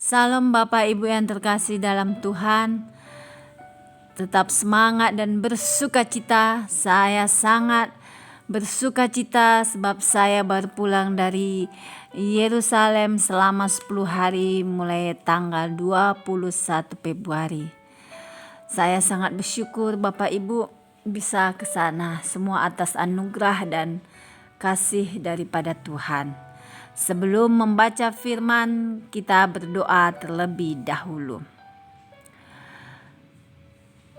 Salam Bapak Ibu yang terkasih dalam Tuhan. Tetap semangat dan bersukacita. Saya sangat bersukacita sebab saya baru pulang dari Yerusalem selama 10 hari mulai tanggal 21 Februari. Saya sangat bersyukur Bapak Ibu bisa ke sana, semua atas anugerah dan kasih daripada Tuhan. Sebelum membaca firman, kita berdoa terlebih dahulu.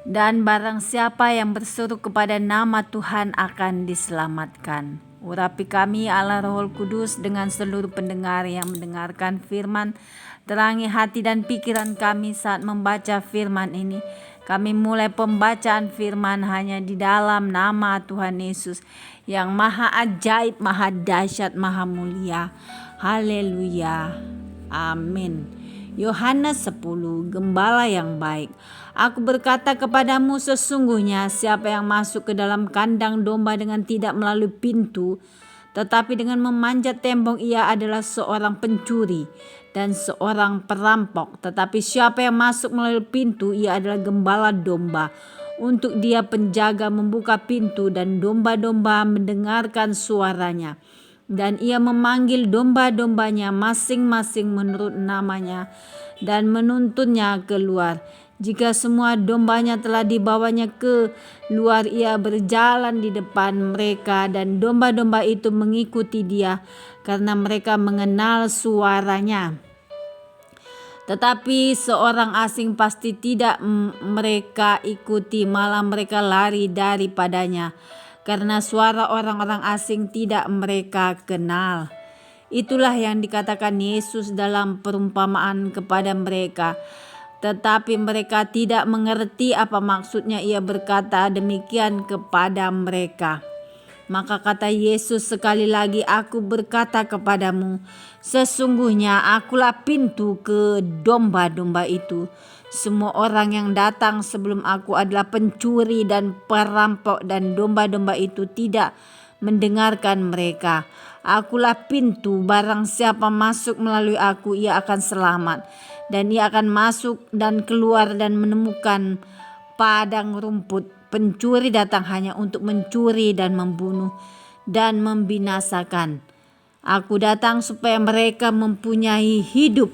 Dan barang siapa yang berseru kepada nama Tuhan akan diselamatkan. Urapi kami Allah Roh Kudus dengan seluruh pendengar yang mendengarkan firman. Terangi hati dan pikiran kami saat membaca firman ini. Kami mulai pembacaan firman hanya di dalam nama Tuhan Yesus yang maha ajaib, maha dahsyat, maha mulia. Haleluya. Amin. Yohanes 10, Gembala yang baik. Aku berkata kepadamu, sesungguhnya siapa yang masuk ke dalam kandang domba dengan tidak melalui pintu, tetapi dengan memanjat tembok, ia adalah seorang pencuri dan seorang perampok. Tetapi siapa yang masuk melalui pintu, ia adalah gembala domba. Untuk dia penjaga membuka pintu dan domba-domba mendengarkan suaranya. Dan ia memanggil domba-dombanya masing-masing menurut namanya dan menuntunnya keluar. Jika semua dombanya telah dibawanya ke luar, ia berjalan di depan mereka dan domba-domba itu mengikuti dia karena mereka mengenal suaranya. Tetapi seorang asing pasti tidak mereka ikuti, malah mereka lari daripadanya karena suara orang-orang asing tidak mereka kenal. Itulah yang dikatakan Yesus dalam perumpamaan kepada mereka. Tetapi mereka tidak mengerti apa maksudnya ia berkata demikian kepada mereka. Maka kata Yesus sekali lagi, aku berkata kepadamu, sesungguhnya akulah pintu ke domba-domba itu. Semua orang yang datang sebelum aku adalah pencuri dan perampok, dan domba-domba itu tidak mendengarkan mereka. Akulah pintu, barang siapa masuk melalui aku, ia akan selamat. Dan ia akan masuk dan keluar dan menemukan padang rumput. Pencuri datang hanya untuk mencuri dan membunuh dan membinasakan. Aku datang supaya mereka mempunyai hidup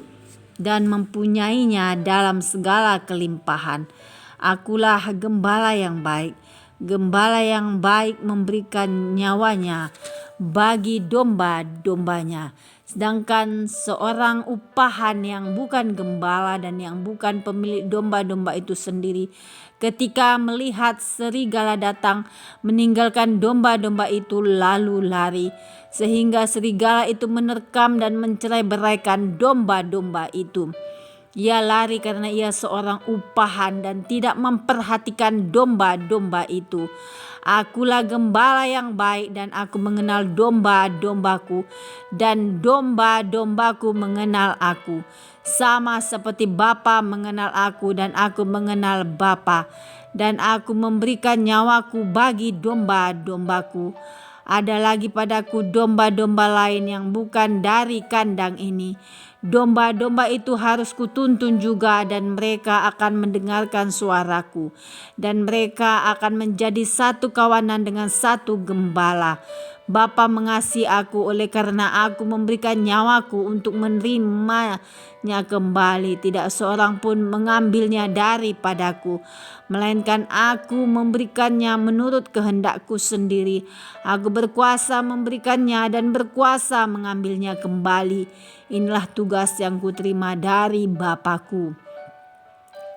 dan mempunyainya dalam segala kelimpahan. Akulah gembala yang baik. Gembala yang baik memberikan nyawanya bagi domba-dombanya. Sedangkan seorang upahan yang bukan gembala dan yang bukan pemilik domba-domba itu sendiri, ketika melihat serigala datang, meninggalkan domba-domba itu lalu lari, sehingga serigala itu menerkam dan mencerai-beraikan domba-domba itu. Ia lari karena ia seorang upahan dan tidak memperhatikan domba-domba itu. Akulah gembala yang baik dan aku mengenal domba-dombaku dan domba-dombaku mengenal aku. Sama seperti Bapa mengenal aku dan aku mengenal Bapa, dan aku memberikan nyawaku bagi domba-dombaku. Ada lagi padaku domba-domba lain yang bukan dari kandang ini. Domba-domba itu harus kutuntun juga, dan mereka akan mendengarkan suaraku. Dan mereka akan menjadi satu kawanan dengan satu gembala. Bapa mengasihi aku oleh karena aku memberikan nyawaku untuk menerimanya kembali. Tidak seorang pun mengambilnya daripadaku, melainkan aku memberikannya menurut kehendakku sendiri. Aku berkuasa memberikannya dan berkuasa mengambilnya kembali. Inilah tugas yang kuterima dari Bapakku.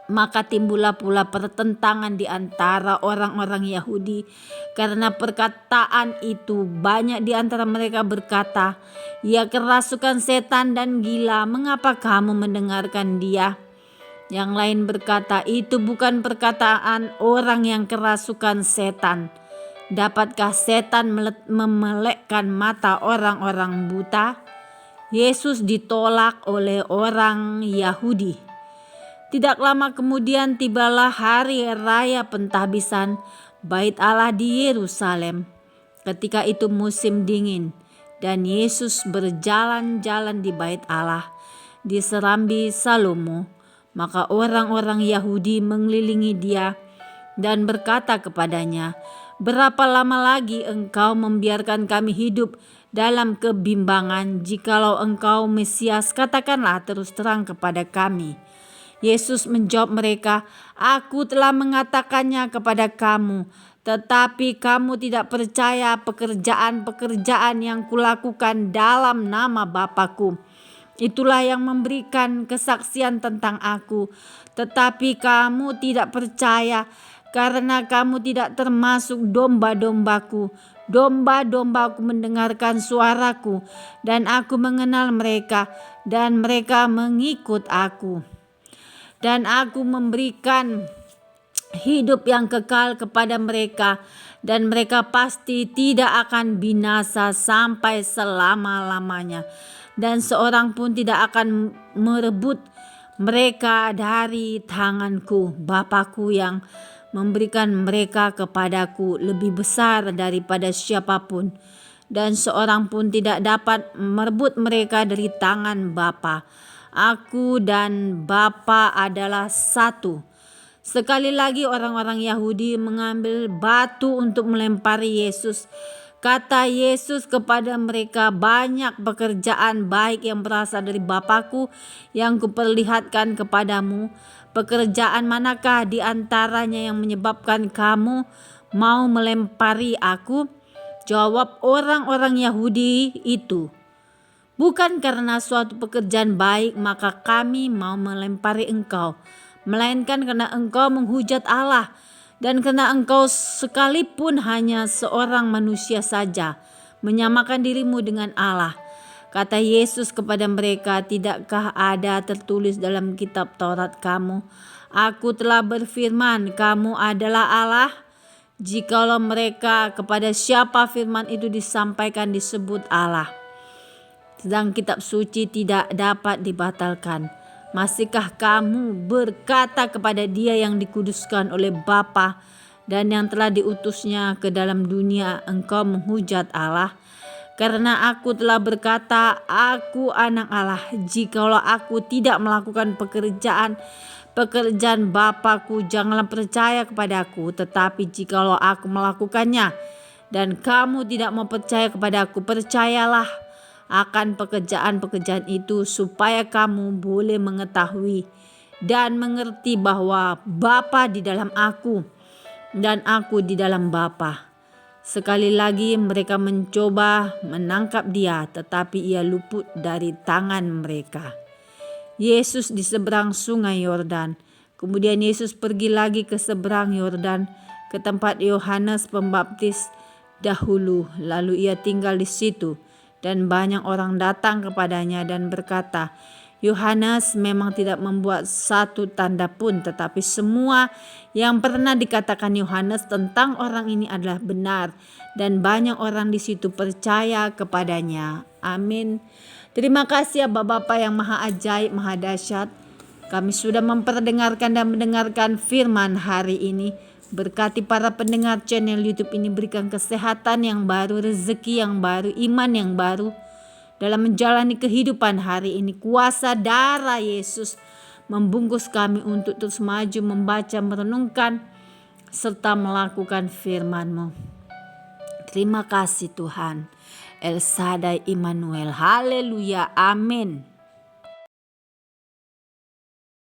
Maka timbullah pula pertentangan di antara orang-orang Yahudi karena perkataan itu. Banyak di antara mereka berkata, ia kerasukan setan dan gila, mengapa kamu mendengarkan dia? Yang lain berkata, itu bukan perkataan orang yang kerasukan setan. Dapatkah setan memelekkan mata orang-orang buta? Yesus ditolak oleh orang Yahudi. Tidak lama kemudian tibalah hari raya pentahbisan Bait Allah di Yerusalem. Ketika itu musim dingin dan Yesus berjalan-jalan di Bait Allah. di serambi Salomo. Maka orang-orang Yahudi mengelilingi dia dan berkata kepadanya, "Berapa lama lagi engkau membiarkan kami hidup dalam kebimbangan? Jikalau engkau Mesias, katakanlah terus terang kepada kami." Yesus menjawab mereka, "Aku telah mengatakannya kepada kamu, tetapi kamu tidak percaya pekerjaan-pekerjaan yang kulakukan dalam nama Bapa-Ku. Itulah yang memberikan kesaksian tentang aku. Tetapi kamu tidak percaya karena kamu tidak termasuk domba-dombaku. Domba-dombaku mendengarkan suaraku dan aku mengenal mereka dan mereka mengikut aku. Dan aku memberikan hidup yang kekal kepada mereka dan mereka pasti tidak akan binasa sampai selama-lamanya. Dan seorang pun tidak akan merebut mereka dari tanganku. Bapa-Ku yang memberikan mereka kepadaku lebih besar daripada siapapun. Dan seorang pun tidak dapat merebut mereka dari tangan Bapa. Aku dan Bapa adalah satu." Sekali lagi orang-orang Yahudi mengambil batu untuk melempari Yesus. Kata Yesus kepada mereka, "Banyak pekerjaan baik yang berasal dari Bapa-Ku yang kuperlihatkan kepadamu. Pekerjaan manakah di antaranya yang menyebabkan kamu mau melempari aku?" Jawab orang-orang Yahudi itu, "Bukan karena suatu pekerjaan baik maka kami mau melempari engkau, melainkan karena engkau menghujat Allah dan karena engkau sekalipun hanya seorang manusia saja, menyamakan dirimu dengan Allah." Kata Yesus kepada mereka, "Tidakkah ada tertulis dalam kitab Taurat kamu, Aku telah berfirman, kamu adalah Allah?" Jikalau mereka kepada siapa firman itu disampaikan disebut Allah, sedang kitab suci tidak dapat dibatalkan, masihkah kamu berkata kepada Dia yang dikuduskan oleh Bapa dan yang telah diutusnya ke dalam dunia, engkau menghujat Allah? Karena aku telah berkata, aku anak Allah. Jikalau aku tidak melakukan pekerjaan Bapa-Ku, janganlah percaya kepadaku. Tetapi jikalau aku melakukannya dan kamu tidak mau percaya kepadaku, percayalah akan pekerjaan-pekerjaan itu, supaya kamu boleh mengetahui dan mengerti bahwa Bapa di dalam aku dan aku di dalam Bapa. Sekali lagi mereka mencoba menangkap dia, tetapi ia luput dari tangan mereka. Yesus di seberang sungai Yordan. Kemudian Yesus pergi lagi ke seberang Yordan, ke tempat Yohanes Pembaptis dahulu. Lalu ia tinggal di situ. Dan banyak orang datang kepadanya dan berkata, "Yohanes memang tidak membuat satu tanda pun, tetapi semua yang pernah dikatakan Yohanes tentang orang ini adalah benar." Dan banyak orang di situ percaya kepadanya. Amin. Terima kasih ya Bapak-Bapak yang maha ajaib, maha dahsyat. Kami sudah memperdengarkan dan mendengarkan firman hari ini. Berkati para pendengar channel YouTube ini, berikan kesehatan yang baru, rezeki yang baru, iman yang baru dalam menjalani kehidupan hari ini. Kuasa darah Yesus membungkus kami untuk terus maju, membaca, merenungkan, serta melakukan firman-Mu. Terima kasih Tuhan. El Shaddai Immanuel. Haleluya. Amin.